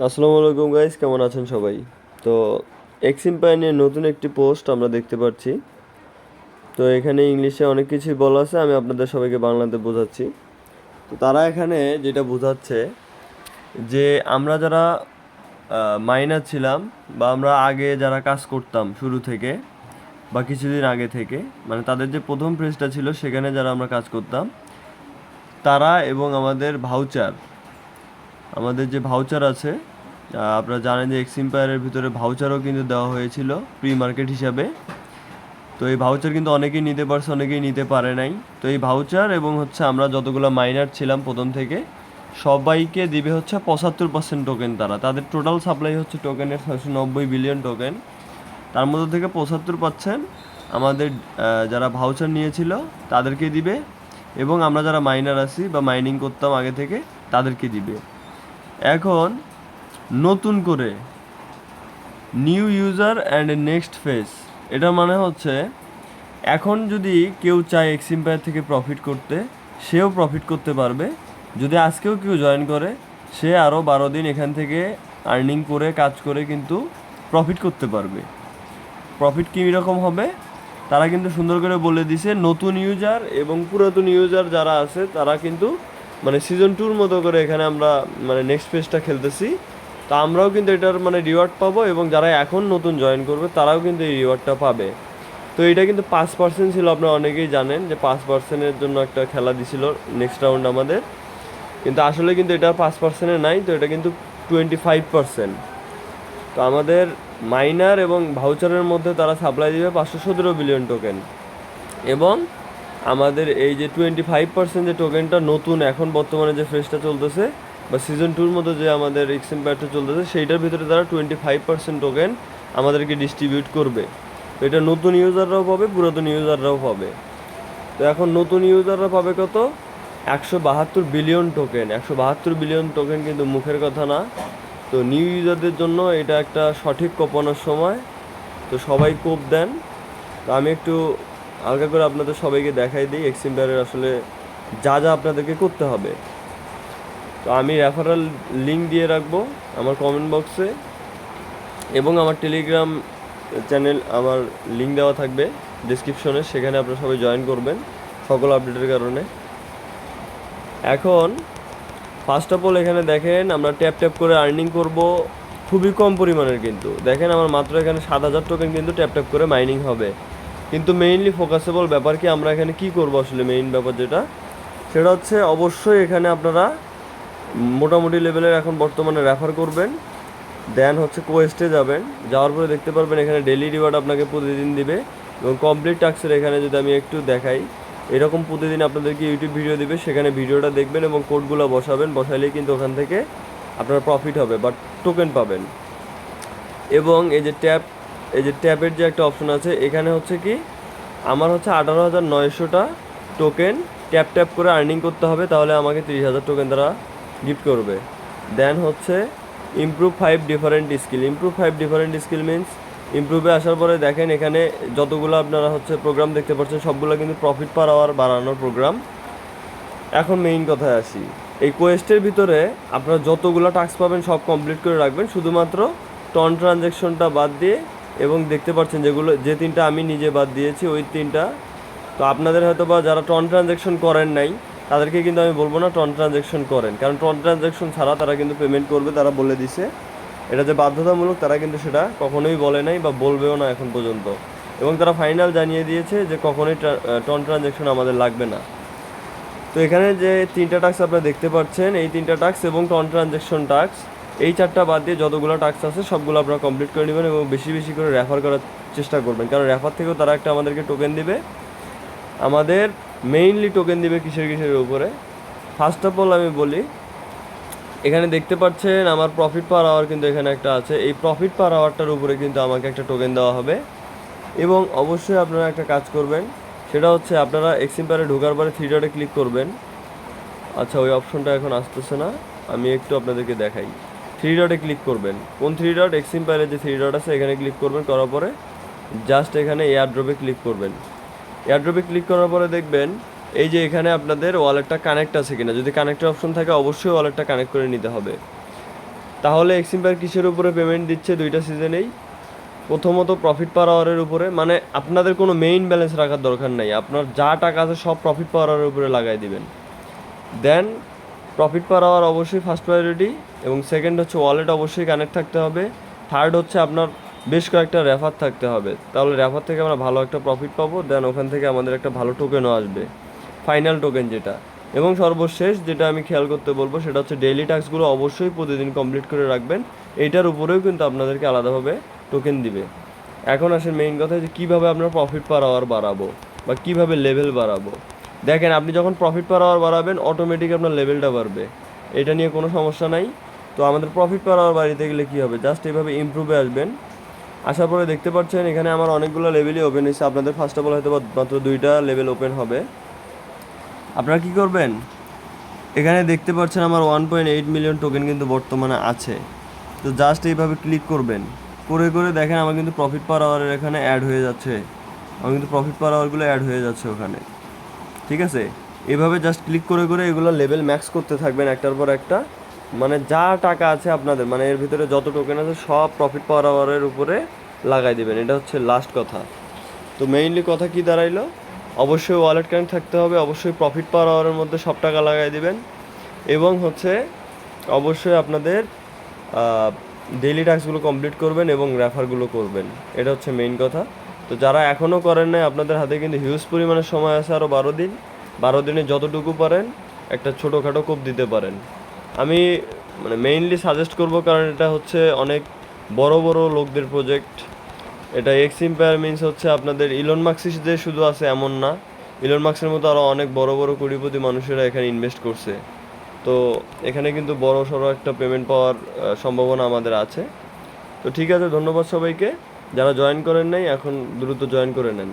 আসসালামু আলাইকুম গাইস, কেমন আছেন সবাই? তো এক্সিম্পায়ার নিয়ে নতুন একটি পোস্ট আমরা দেখতে পাচ্ছি। তো এখানে ইংলিশে অনেক কিছুই বলা আছে, আমি আপনাদের সবাইকে বাংলাতে বোঝাচ্ছি। তো তারা এখানে যেটা বোঝাচ্ছে যে আমরা যারা মাইনার ছিলাম বা আমরা আগে যারা কাজ করতাম শুরু থেকে বা কিছুদিন আগে থেকে, মানে তাদের যে প্রথম প্রেসটা ছিল সেখানে যারা আমরা কাজ করতাম তারা এবং আমাদের যে ভাউচার আছে, আপনারা জানেন যে এক্সিম্পায়ারের ভিতরে ভাউচারও কিন্তু দেওয়া হয়েছিল প্রি মার্কেট হিসাবে। তো এই ভাউচার কিন্তু অনেকেই নিতে পারছে, অনেকেই নিতে পারে নাই। তো এই ভাউচার এবং আমরা যতগুলো মাইনার ছিলাম প্রথম থেকে সবাইকে দিবে 75% টোকেন। তাদের টোটাল সাপ্লাই হচ্ছে টোকেনের 690 বিলিয়ন টোকেন। তার মধ্যে থেকে 75% আমাদের যারা ভাউচার নিয়েছিল তাদেরকে দিবে, এবং আমরা যারা মাইনার আছি বা মাইনিং করতাম আগে থেকে তাদেরকে দিবে। এখন নতুন করে new user and next phase, এটা মানে হচ্ছে এখন যদি কেউ চায় এক্সিম্পায়ার থেকে প্রফিট করতে, সেও প্রফিট করতে পারবে। যদি আজকেও কেউ জয়েন করে, সে আরও 12 দিন এখান থেকে আর্নিং করে কাজ করে কিন্তু প্রফিট করতে পারবে। প্রফিট কী রকম হবে তারা কিন্তু সুন্দর করে বলে দিছে। নতুন ইউজার এবং পুরাতন ইউজার যারা আছে তারা কিন্তু মানে সিজন 2-র মতো করে এখানে আমরা মানে নেক্সট ফেজটা খেলতেছি। তো আমরাও কিন্তু এটার মানে রিওয়ার্ড পাবো, এবং যারা এখন নতুন জয়েন করবে তারাও কিন্তু এই রিওয়ার্ডটা পাবে। তো এটা কিন্তু 5% ছিল, আপনারা অনেকেই জানেন যে 5%-এর জন্য একটা খেলা দিছিল নেক্সট রাউন্ড আমাদের, কিন্তু আসলে কিন্তু এটা 5%-এ নাই, তো এটা কিন্তু 25%। তো আমাদের মাইনার এবং ভাউচারের মধ্যে তারা সাপ্লাই দিবে 517 বিলিয়ন টোকেন, এবং আমাদের এই যে 25% যে টোকেনটা নতুন এখন বর্তমানে যে ফ্রেশটা চলতেছে বা সিজন 2-র মতো যে আমাদের এক্সিম্পায়ারটা চলতেছে সেইটার ভিতরে তারা 25% টোকেন আমাদেরকে ডিস্ট্রিবিউট করবে। তো এটা নতুন ইউজাররাও পাবে, পুরাতন ইউজাররাও পাবে। তো এখন নতুন ইউজাররা পাবে কত? 172 বিলিয়ন টোকেন। 172 বিলিয়ন টোকেন কিন্তু মুখের কথা না। তো নিউ ইউজারদের জন্য এটা একটা সঠিক কোপানোর সময়। তো সবাই কোপ দেন। তো আমি একটু হালকা করে আপনাদের সবাইকে দেখাই দিই এক্সিম্পায়ারের আসলে যা যা আপনাদেরকে করতে হবে। তো আমি রেফারেল লিঙ্ক দিয়ে রাখবো আমার কমেন্ট বক্সে, এবং আমার টেলিগ্রাম চ্যানেল আমার লিঙ্ক দেওয়া থাকবে ডিসক্রিপশনে, সেখানে আপনারা সবাই জয়েন করবেন সকল আপডেটের কারণে। এখন ফার্স্ট অফ অল এখানে দেখেন আমরা ট্যাপ ট্যাপ করে আর্নিং করব খুবই কম পরিমাণের, কিন্তু দেখেন আমার মাত্র এখানে 7,000 টোকেন কিন্তু ট্যাপ ট্যাপ করে মাইনিং হবে। কিন্তু মেইনলি ফোকাসেবল ব্যাপার কি, আমরা এখানে কি করব আসলে মেইন ব্যাপার যেটা, সেটা হচ্ছে অবশ্যই এখানে আপনারা মোটামুটি লেভেলের এখন বর্তমানে রেফার করবেন। দেন কোয়েস্টে যাবেন, যাওয়ার পরে দেখতে পারবেন এখানে ডেলি রিওয়ার্ড আপনাকে প্রতিদিন দিবে, এবং কমপ্লিট টাস্কের এখানে যদি আমি একটু দেখাই, এরকম প্রতিদিন আপনাদেরকে ইউটিউব ভিডিও দিবে, সেখানে ভিডিওটা দেখবেন এবং কোডগুলো বসাবেন, বসাইলেই কিন্তু ওখান থেকে আপনার প্রফিট হবে বা টোকেন পাবেন। এবং এই যে ট্যাপের যে একটা অপশন আছে, এখানে কি আমার 18,900টা টোকেন ট্যাপ ট্যাপ করে আর্নিং করতে হবে, তাহলে আমাকে 30,000 টোকেন তারা গিফট করবে। Then improve 5 different skill. Improve 5 different skill means ইমপ্রুভে আসার পরে দেখেন এখানে যতগুলো আপনারা প্রোগ্রাম দেখতে পাচ্ছেন সবগুলো কিন্তু প্রফিট পার আওয়ার বাড়ানোর প্রোগ্রাম। এখন মেইন কথায় আসি, এই কোয়েস্টের ভিতরে আপনারা যতগুলো টাস্ক পাবেন সব কমপ্লিট করে রাখবেন, শুধুমাত্র টন ট্রানজ্যাকশনটা বাদ দিয়ে। এবং দেখতে পাচ্ছেন যে তিনটা আমি নিজে বাদ দিয়েছি ওই তিনটা। তো আপনাদের হয়তো বা যারা টন ট্রানজ্যাকশন করেন নাই তাদেরকে কিন্তু আমি বলবো না টন ট্রানজ্যাকশন করেন, কারণ টন ট্রানজ্যাকশন ছাড়া তারা কিন্তু পেমেন্ট করবে, তারা বলে দিছে। এটা যে বাধ্যতামূলক তারা কিন্তু সেটা কখনোই বলে নাই বা বলবেও না এখন পর্যন্ত, এবং তারা ফাইনাল জানিয়ে দিয়েছে যে কখনোই টন ট্রানজ্যাকশন আমাদের লাগবে না। তো এখানে যে তিনটা টাস্ক আপনারা দেখতে পাচ্ছেন, এই তিনটা টাস্ক এবং টন ট্রানজ্যাকশন টাস্ক, এই চারটা বাদ দিয়ে যতগুলো টাস্ক আছে সবগুলো আপনারা কমপ্লিট করে নেবেন, এবং বেশি বেশি করে রেফার করার চেষ্টা করবেন, কারণ রেফার থেকেও তারা একটা আমাদেরকে টোকেন দিবে। আমাদের মেইনলি টোকেন দিবে কিসের উপরে? ফার্স্ট অফ অল আমি বলি, এখানে দেখতে পাচ্ছেন আমার প্রফিট পার আওয়ার কিন্তু এখানে একটা আছে, এই প্রফিট পার আওয়ারটার উপরে কিন্তু আমাকে একটা টোকেন দেওয়া হবে। এবং অবশ্যই আপনারা একটা কাজ করবেন, সেটা আপনারা এক্সিম্পায়ারে ঢোকার পরে 3 ডটে ক্লিক করবেন। আচ্ছা, ওই অপশনটা এখন আসতেছে না, আমি একটু আপনাদেরকে দেখাই। 3 ডটে ক্লিক করবেন। কোন 3 ডট? এক্সিম্পায়ারে যে 3 ডট আছে এখানে ক্লিক করবেন, করার পরে জাস্ট এখানে এয়ার ড্রপে ক্লিক করবেন। এয়ার ড্রপে ক্লিক করার পরে দেখবেন এই যে এখানে আপনাদের ওয়ালেটটা কানেক্ট আছে কিনা, যদি কানেক্টের অপশন থাকে অবশ্যই ওয়ালেটটা কানেক্ট করে নিতে হবে। তাহলে এক্সিম্পায়ার কিসের উপরে পেমেন্ট দিচ্ছে দুইটা সিজনেই? প্রথমত প্রফিট পার আওয়ারের উপরে, মানে আপনাদের কোনো মেইন ব্যালেন্স রাখার দরকার নাই, আপনার যা টাকা আছে সব প্রফিট পার আওয়ারের উপরে লাগাই দিবেন। দেন প্রফিট পার আওয়ার অবশ্যই ফার্স্ট প্রায়োরিটি, এবং সেকেন্ড হচ্ছে ওয়ালেট অবশ্যই কানেক্ট থাকতে হবে। থার্ড হচ্ছে আপনার বেশ কয়েকটা রেফার থাকতে হবে, তাহলে রেফার থেকে আমরা ভালো একটা প্রফিট পাবো। দেন ওখান থেকে আমাদের একটা ভালো টোকেনও আসবে, ফাইনাল টোকেন যেটা। এবং সর্বশেষ যেটা আমি খেয়াল করতে বলবো সেটা হচ্ছে ডেইলি টাস্কগুলো অবশ্যই প্রতিদিন কমপ্লিট করে রাখবেন। এইটার উপরেও কিন্তু আপনাদেরকে আলাদাভাবে টোকেন দিবে। এখন আসেন মেইন কথা, যে কীভাবে আপনার প্রফিট পার আওয়ার বাড়াবো বা কীভাবে লেভেল বাড়াবো। দেখেন, আপনি যখন প্রফিট পার আওয়ার বাড়াবেন অটোমেটিক আপনার লেভেলটা বাড়বে, এটা নিয়ে কোনো সমস্যা নাই। তো আমাদের প্রফিট পার আওয়ার বাড়িতে গেলে কী হবে, জাস্ট এইভাবে ইমপ্রুভে আসবেন। আসার পরে দেখতে পাচ্ছেন এখানে আমার অনেকগুলো লেভেলই ওপেন হয়েছে। আপনাদের ফার্স্ট অফ অল হয়তো মাত্র 2টা লেভেল ওপেন হবে। আপনারা কী করবেন, এখানে দেখতে পাচ্ছেন আমার 1.8 মিলিয়ন টোকেন কিন্তু বর্তমানে আছে। তো জাস্ট এইভাবে ক্লিক করবেন, করে করে দেখেন আমার কিন্তু প্রফিট পার আওয়ারের এখানে অ্যাড হয়ে যাচ্ছে, আমার কিন্তু প্রফিট পার আওয়ারগুলো অ্যাড হয়ে যাচ্ছে ওখানে। ঠিক আছে, এইভাবে জাস্ট ক্লিক করে করে এগুলো লেভেল ম্যাক্স করতে থাকবেন একটার পর একটা। মানে যা টাকা আছে আপনাদের, মানে এর ভিতরে যত টোকেন আছে সব প্রফিট পার আওয়ারের উপরে লাগাই দেবেন, এটা হচ্ছে লাস্ট কথা। তো মেইনলি কথা কি দাঁড়াইলো, অবশ্যই ওয়ালেট কানেক্ট থাকতে হবে, অবশ্যই প্রফিট পার আওয়ারের মধ্যে সব টাকা লাগাই দিবেন, এবং হচ্ছে অবশ্যই আপনাদের ডেইলি টাস্কগুলো কমপ্লিট করবেন এবং রেফারগুলো করবেন, এটা হচ্ছে মেইন কথা। তো যারা এখনও করেন নাই, আপনাদের হাতে কিন্তু হিউজ পরিমাণের সময় আছে, আরও 12 দিন। 12 দিনে যতটুকু পারেন একটা ছোটোখাটো কোপ দিতে পারেন। আমি মানে মেইনলি সাজেস্ট করব, কারণ এটা হচ্ছে অনেক বড় বড় লোকদের প্রজেক্ট। এটা এক্সিম্পায়ার মিনস হচ্ছে আপনাদের ইলন মাস্ক যে শুধু আছে এমন না, ইলন মাস্কের মতো আরও অনেক বড় বড় কোটিপতি মানুষেরা এখানে ইনভেস্ট করছে। তো এখানে কিন্তু বড় সড়ো একটা পেমেন্ট পাওয়ার সম্ভাবনা আমাদের আছে। তো ঠিক আছে, ধন্যবাদ সবাইকে। যারা জয়েন করেন নাই এখন দ্রুত জয়েন করে নেন।